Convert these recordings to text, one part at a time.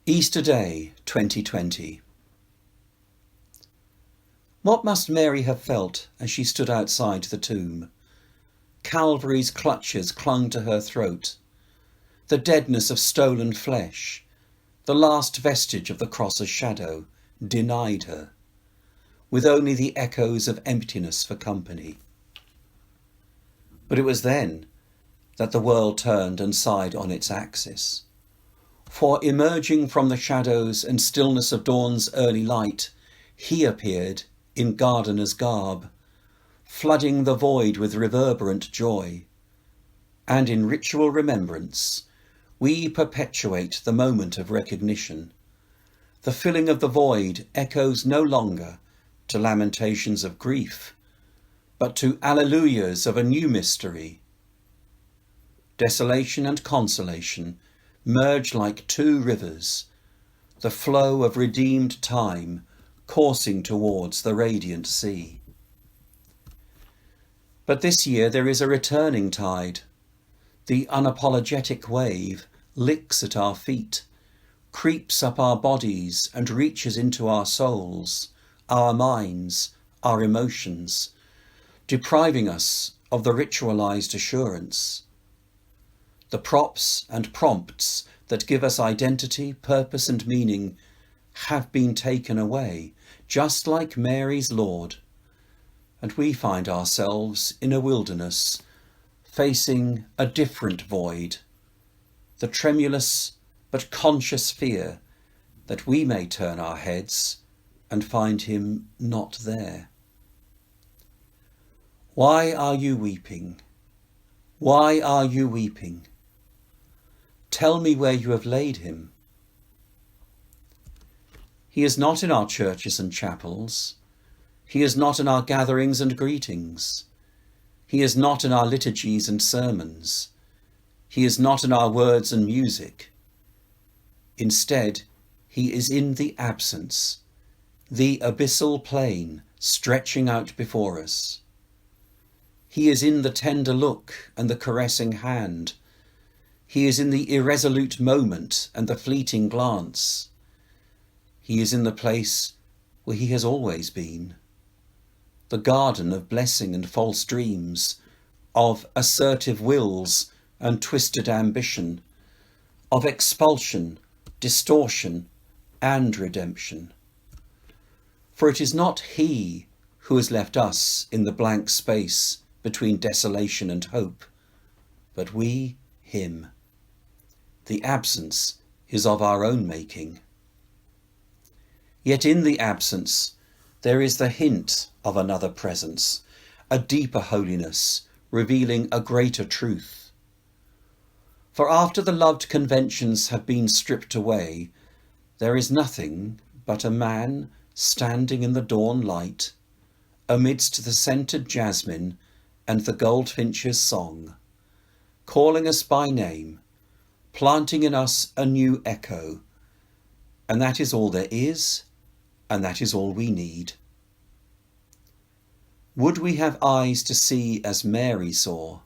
Easter Day 2020. What must Mary have felt as she stood outside the tomb? Calvary's clutches clung to her throat. The deadness of stolen flesh, the last vestige of the cross's shadow, denied her, with only the echoes of emptiness for company. But it was then that the world turned and sighed on its axis. For emerging from the shadows and stillness of dawn's early light, he appeared in gardener's garb, flooding the void with reverberant joy. And in ritual remembrance, we perpetuate the moment of recognition. The filling of the void echoes no longer to lamentations of grief, but to alleluias of a new mystery. Desolation and consolation merge like two rivers, the flow of redeemed time coursing towards the radiant sea. But this year there is a returning tide. The unapologetic wave licks at our feet, creeps up our bodies and reaches into our souls, our minds, our emotions, depriving us of the ritualized assurance. The props and prompts that give us identity, purpose and meaning have been taken away, just like Mary's Lord, and we find ourselves in a wilderness, facing a different void, the tremulous but conscious fear that we may turn our heads and find him not there. Why are you weeping? Why are you weeping? Tell me where you have laid him. He is not in our churches and chapels. He is not in our gatherings and greetings. He is not in our liturgies and sermons. He is not in our words and music. Instead, he is in the absence, the abyssal plain stretching out before us. He is in the tender look and the caressing hand. He is in the irresolute moment and the fleeting glance. He is in the place where he has always been, the garden of blessing and false dreams, of assertive wills and twisted ambition, of expulsion, distortion and redemption. For it is not he who has left us in the blank space between desolation and hope, but we him. The absence is of our own making. Yet in the absence there is the hint of another presence, a deeper holiness, revealing a greater truth. For after the loved conventions have been stripped away, there is nothing but a man standing in the dawn light, amidst the scented jasmine and the goldfinch's song, calling us by name, planting in us a new echo, and that is all there is, and that is all we need. Would we have eyes to see as Mary saw,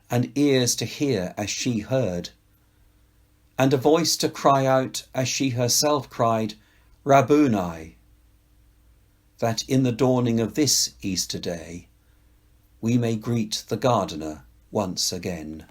and ears to hear as she heard, and a voice to cry out as she herself cried, Rabboni, that in the dawning of this Easter day we may greet the gardener once again.